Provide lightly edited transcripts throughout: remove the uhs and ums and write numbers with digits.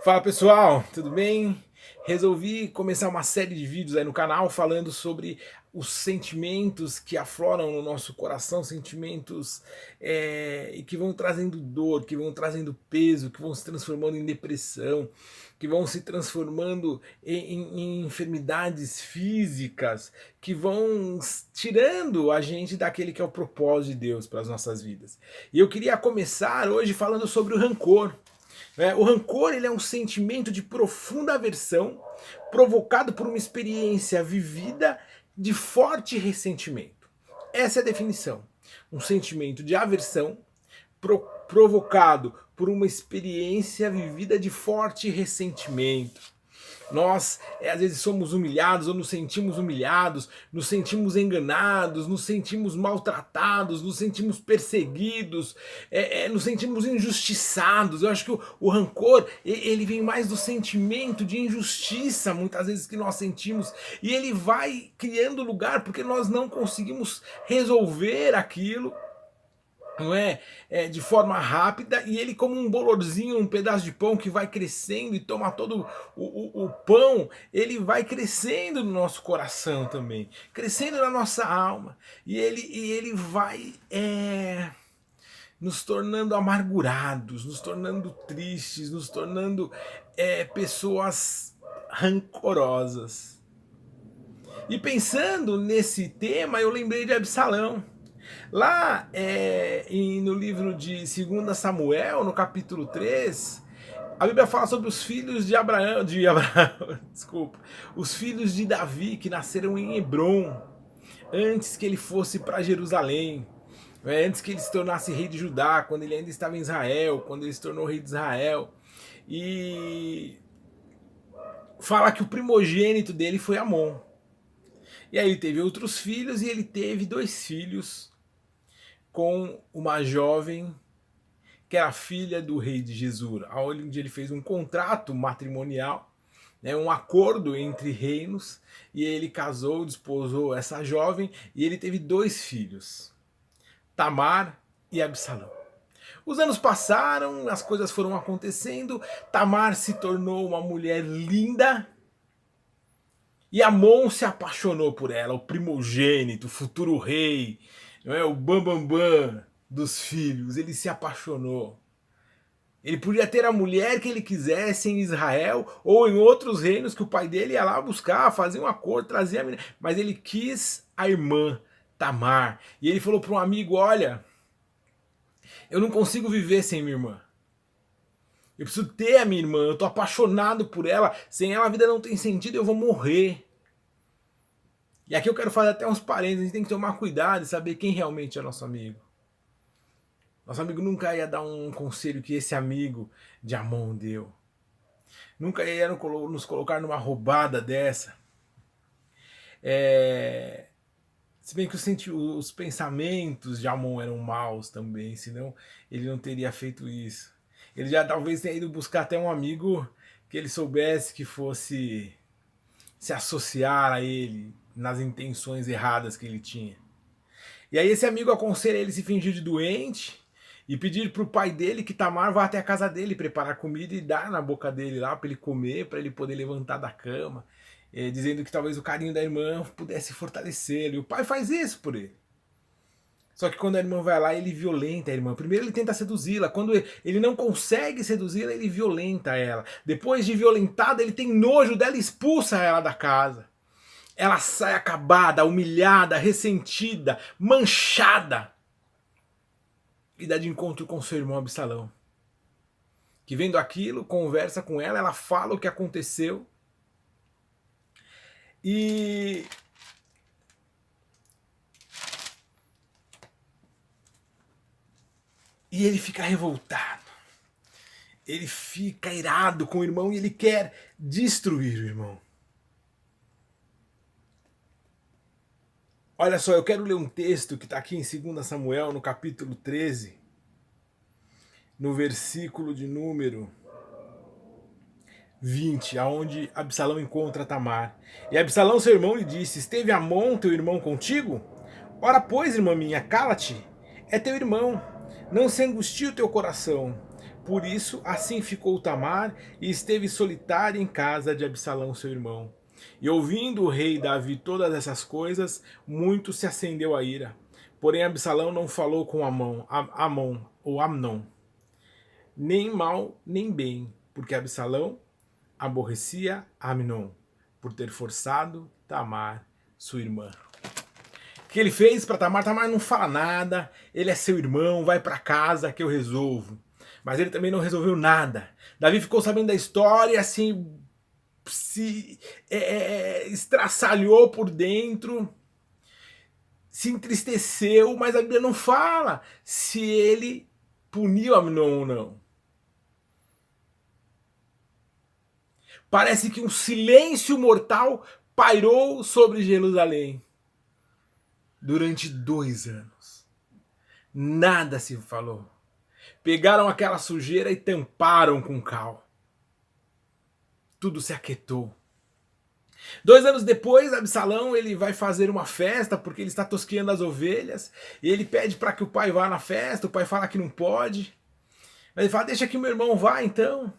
Fala pessoal, tudo bem? Resolvi começar uma série de vídeos aí no canal falando sobre os sentimentos que afloram no nosso coração, sentimentos e que vão trazendo dor, que vão trazendo peso, que vão se transformando em depressão, que vão se transformando em enfermidades físicas, que vão tirando a gente daquele que é o propósito de Deus para as nossas vidas. E eu queria começar hoje falando sobre o rancor. O rancor ele é um sentimento de profunda aversão provocado por uma experiência vivida de forte ressentimento. Essa é a definição. Um sentimento de aversão provocado por uma experiência vivida de forte ressentimento. Nós, às vezes, somos humilhados ou nos sentimos humilhados, nos sentimos enganados, nos sentimos maltratados, nos sentimos perseguidos, nos sentimos injustiçados. Eu acho que o rancor, ele vem mais do sentimento de injustiça, muitas vezes, que nós sentimos, e ele vai criando lugar porque nós não conseguimos resolver aquilo, não é? De forma rápida, e ele, como um bolorzinho, um pedaço de pão que vai crescendo e toma todo o pão, ele vai crescendo no nosso coração também, crescendo na nossa alma, e ele vai nos tornando amargurados, nos tornando tristes, nos tornando pessoas rancorosas. E pensando nesse tema, eu lembrei de Absalão. Lá no livro de 2 Samuel, no capítulo 3, a Bíblia fala sobre os filhos de Abraão, desculpa, os filhos de Davi que nasceram em Hebron, antes que ele fosse para Jerusalém, antes que ele se tornasse rei de Judá, quando ele ainda estava em Israel, quando ele se tornou rei de Israel. E fala que o primogênito dele foi Amon. E aí ele teve outros filhos, e ele teve 2 filhos com uma jovem que era filha do rei de Gesur, onde ele fez um contrato matrimonial, um acordo entre reinos, e ele casou, desposou essa jovem, e ele teve 2 filhos, Tamar e Absalão. Os anos passaram, as coisas foram acontecendo, Tamar se tornou uma mulher linda, e Amon se apaixonou por ela, o primogênito, o futuro rei, o bambambam dos filhos. Ele se apaixonou. Ele podia ter a mulher que ele quisesse em Israel ou em outros reinos que o pai dele ia lá buscar, fazer um acordo, trazer a menina. Mas ele quis a irmã, Tamar. E ele falou para um amigo: olha, eu não consigo viver sem minha irmã. Eu preciso ter a minha irmã, eu tô apaixonado por ela. Sem ela a vida não tem sentido, eu vou morrer. E aqui eu quero fazer até uns parênteses, a gente tem que tomar cuidado e saber quem realmente é nosso amigo. Nosso amigo nunca ia dar um conselho que esse amigo de Amon deu. Nunca ia nos colocar numa roubada dessa. Se bem que os pensamentos de Amon eram maus também, senão ele não teria feito isso. Ele já talvez tenha ido buscar até um amigo que ele soubesse que fosse se associar a ele nas intenções erradas que ele tinha. E aí esse amigo aconselha ele se fingir de doente e pedir pro pai dele que Tamar vá até a casa dele preparar comida e dar na boca dele lá para ele comer, para ele poder levantar da cama, dizendo que talvez o carinho da irmã pudesse fortalecê-lo. E o pai faz isso por ele. Só que quando a irmã vai lá, ele violenta a irmã. Primeiro ele tenta seduzi-la. Quando ele não consegue seduzi-la, ele violenta ela. Depois de violentada, ele tem nojo dela e expulsa ela da casa. Ela sai acabada, humilhada, ressentida, manchada. E dá de encontro com seu irmão Absalão, que vendo aquilo, conversa com ela, ela fala o que aconteceu. E ele fica revoltado. Ele fica irado com o irmão e ele quer destruir o irmão. Olha só, eu quero ler um texto que está aqui em 2 Samuel, no capítulo 13, no versículo de número 20, aonde Absalão encontra Tamar. E Absalão, seu irmão, lhe disse: esteve Amon, teu irmão, contigo? Ora, pois, irmã minha, cala-te, é teu irmão, não se angustie o teu coração, Por isso, assim ficou Tamar e esteve solitária em casa de Absalão, seu irmão. E ouvindo o rei Davi todas essas coisas, muito se acendeu a ira. Porém, Absalão não falou com Amon ou Amnon, nem mal nem bem, porque Absalão aborrecia Amnon por ter forçado Tamar, sua irmã. O que ele fez para Tamar? Tamar não fala nada, ele é seu irmão, vai para casa que eu resolvo. Mas ele também não resolveu nada. Davi ficou sabendo da história, assim, se estraçalhou por dentro, se entristeceu, mas a Bíblia não fala se ele puniu Amnon ou não. Parece que um silêncio mortal pairou sobre Jerusalém durante 2 anos. Nada se falou. Pegaram aquela sujeira e tamparam com cal. Tudo se aquietou. 2 anos depois, Absalão ele vai fazer uma festa porque ele está tosqueando as ovelhas. E ele pede para que o pai vá na festa. O pai fala que não pode. Mas ele fala, deixa que meu irmão vá então.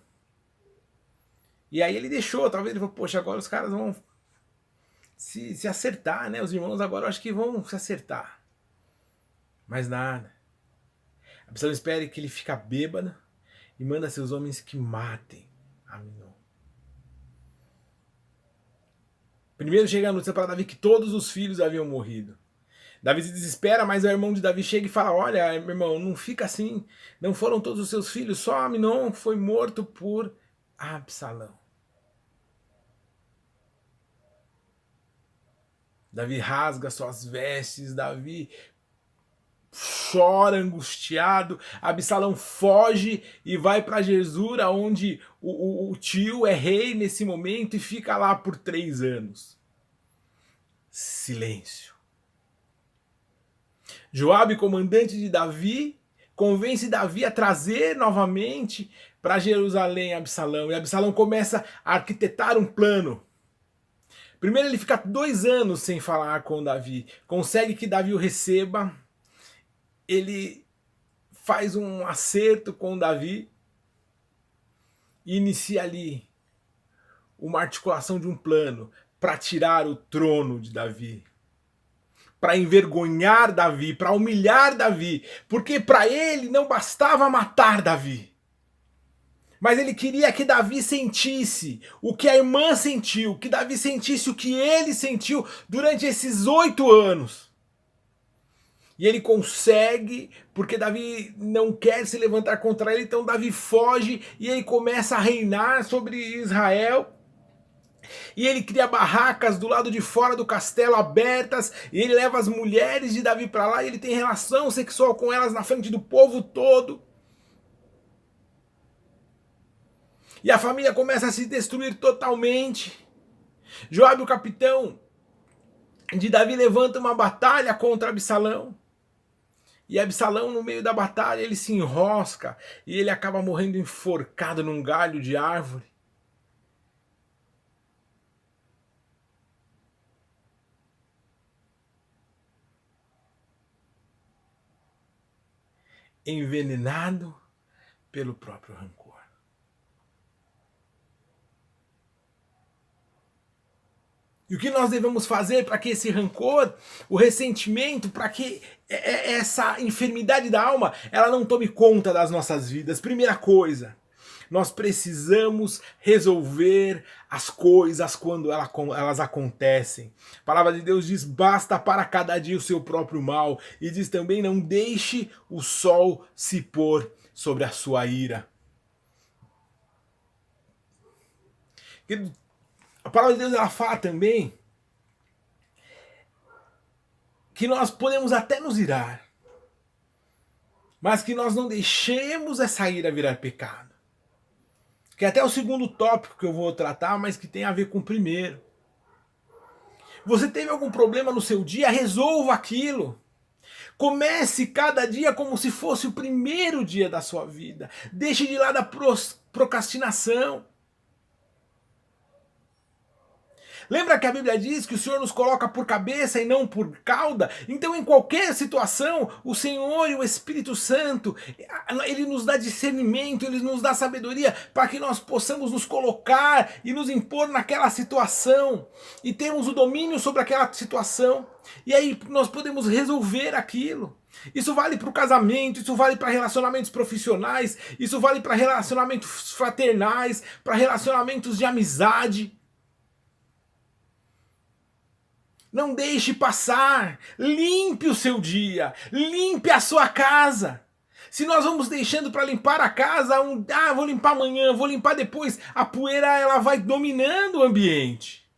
E aí ele deixou. Talvez ele falou, poxa, agora os caras vão se acertar, né? Os irmãos agora eu acho que vão se acertar. Mas nada. Absalão espera que ele fica bêbado e manda seus homens que matem Amnon. Primeiro chega a notícia para Davi que todos os filhos haviam morrido. Davi se desespera, mas o irmão de Davi chega e fala, olha, meu irmão, não fica assim. Não foram todos os seus filhos, só Amnon foi morto por Absalão. Davi rasga suas vestes, Davi chora angustiado, Absalão foge e vai para Gesura, onde o tio é rei nesse momento e fica lá por 3 anos. Silêncio. Joabe, comandante de Davi, convence Davi a trazer novamente para Jerusalém Absalão. E Absalão começa a arquitetar um plano. Primeiro ele fica 2 anos sem falar com Davi. Consegue que Davi o receba. Ele faz um acerto com Davi e inicia ali uma articulação de um plano para tirar o trono de Davi, para envergonhar Davi, para humilhar Davi, porque para ele não bastava matar Davi, mas ele queria que Davi sentisse o que a irmã sentiu, que Davi sentisse o que ele sentiu durante esses 8 anos. E ele consegue, porque Davi não quer se levantar contra ele, então Davi foge e ele começa a reinar sobre Israel. E ele cria barracas do lado de fora do castelo abertas, e ele leva as mulheres de Davi para lá e ele tem relação sexual com elas na frente do povo todo. E a família começa a se destruir totalmente. Joabe, o capitão de Davi, levanta uma batalha contra Absalão. E Absalão, no meio da batalha, ele se enrosca e ele acaba morrendo enforcado num galho de árvore. Envenenado pelo próprio rancor. E o que nós devemos fazer para que esse rancor, o ressentimento, para que essa enfermidade da alma, ela não tome conta das nossas vidas? Primeira coisa, nós precisamos resolver as coisas quando elas acontecem. A palavra de Deus diz, basta para cada dia o seu próprio mal. E diz também, não deixe o sol se pôr sobre a sua ira. A palavra de Deus ela fala também que nós podemos até nos irar, mas que nós não deixemos essa ira virar pecado. Que é até o segundo tópico que eu vou tratar, mas que tem a ver com o primeiro. Você teve algum problema no seu dia? Resolva aquilo. Comece cada dia como se fosse o primeiro dia da sua vida. Deixe de lado a procrastinação. Lembra que a Bíblia diz que o Senhor nos coloca por cabeça e não por cauda? Então, em qualquer situação, o Senhor e o Espírito Santo, ele nos dá discernimento, ele nos dá sabedoria para que nós possamos nos colocar e nos impor naquela situação e termos o domínio sobre aquela situação. E aí nós podemos resolver aquilo. Isso vale para o casamento, isso vale para relacionamentos profissionais, isso vale para relacionamentos fraternais, para relacionamentos de amizade. Não deixe passar, limpe o seu dia, limpe a sua casa. Se nós vamos deixando para limpar a casa, vou limpar amanhã, vou limpar depois, a poeira ela vai dominando o ambiente.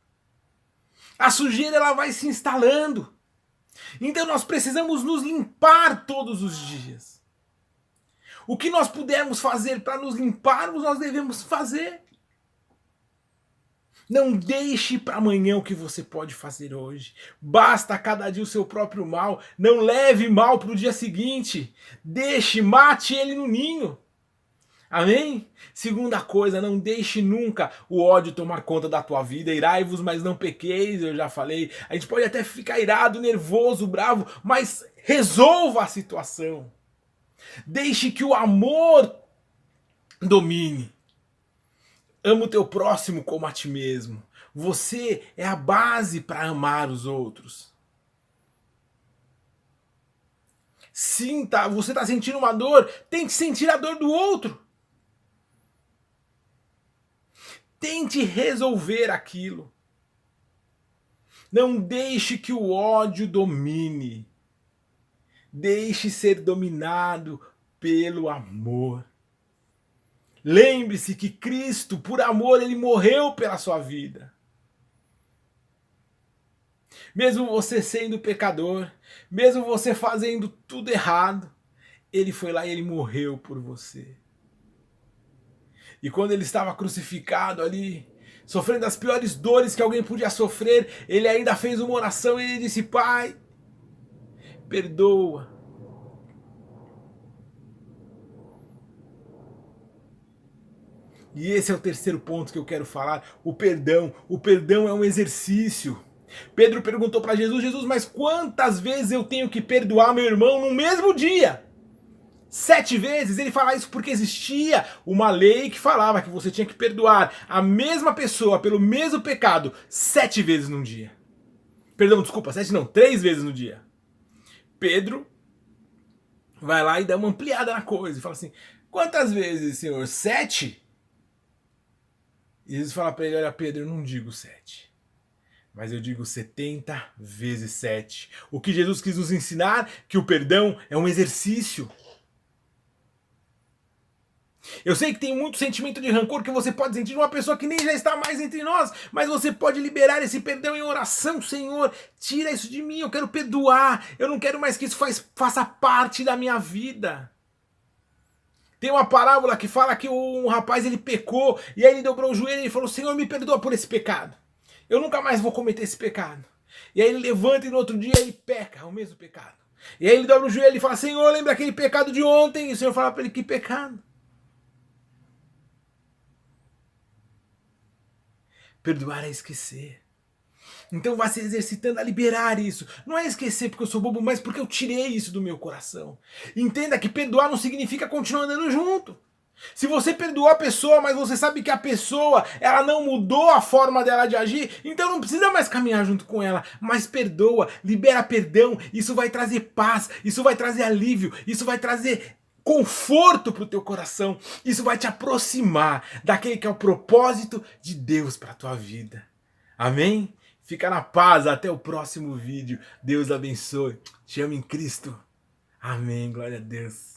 A sujeira ela vai se instalando. Então nós precisamos nos limpar todos os dias. O que nós pudermos fazer para nos limparmos, nós devemos fazer. Não deixe para amanhã o que você pode fazer hoje. Basta cada dia o seu próprio mal. Não leve mal para o dia seguinte. Mate ele no ninho. Amém? Segunda coisa, não deixe nunca o ódio tomar conta da tua vida. Irai-vos, mas não pequeis, eu já falei. A gente pode até ficar irado, nervoso, bravo, mas resolva a situação. Deixe que o amor domine. Ama o teu próximo como a ti mesmo. Você é a base para amar os outros. Sinta, você está sentindo uma dor, tente sentir a dor do outro. Tente resolver aquilo. Não deixe que o ódio domine. Deixe ser dominado pelo amor. Lembre-se que Cristo, por amor, ele morreu pela sua vida. Mesmo você sendo pecador, mesmo você fazendo tudo errado, ele foi lá e ele morreu por você. E quando ele estava crucificado ali, sofrendo as piores dores que alguém podia sofrer, ele ainda fez uma oração e ele disse: Pai, perdoa. E esse é o terceiro ponto que eu quero falar, o perdão. O perdão é um exercício. Pedro perguntou para Jesus: Jesus, mas quantas vezes eu tenho que perdoar meu irmão no mesmo dia? 7 vezes? Ele fala isso porque existia uma lei que falava que você tinha que perdoar a mesma pessoa pelo mesmo pecado 7 vezes num dia. Perdão, desculpa, 7 não, 3 vezes no dia. Pedro vai lá e dá uma ampliada na coisa e fala assim: quantas vezes, Senhor? 7? E Jesus fala para ele: olha, Pedro, eu não digo 7, mas eu digo 70 vezes 7. O que Jesus quis nos ensinar? Que o perdão é um exercício. Eu sei que tem muito sentimento de rancor que você pode sentir de uma pessoa que nem já está mais entre nós, mas você pode liberar esse perdão em oração. Senhor, tira isso de mim, eu quero perdoar, eu não quero mais que isso faça parte da minha vida. Tem uma parábola que fala que um rapaz ele pecou, e aí ele dobrou o joelho e falou: Senhor, me perdoa por esse pecado, eu nunca mais vou cometer esse pecado. E aí ele levanta e no outro dia ele peca o mesmo pecado. E aí ele dobra o joelho e fala: Senhor, lembra aquele pecado de ontem? E o Senhor fala para ele: que pecado? Perdoar é esquecer. Então vá se exercitando a liberar isso. Não é esquecer porque eu sou bobo, mas porque eu tirei isso do meu coração. Entenda que perdoar não significa continuar andando junto. Se você perdoou a pessoa, mas você sabe que a pessoa ela não mudou a forma dela de agir, então não precisa mais caminhar junto com ela. Mas perdoa, libera perdão. Isso vai trazer paz, isso vai trazer alívio, isso vai trazer conforto para o teu coração. Isso vai te aproximar daquele que é o propósito de Deus para a tua vida. Amém? Fica na paz, até o próximo vídeo. Deus abençoe. Te amo em Cristo. Amém, glória a Deus.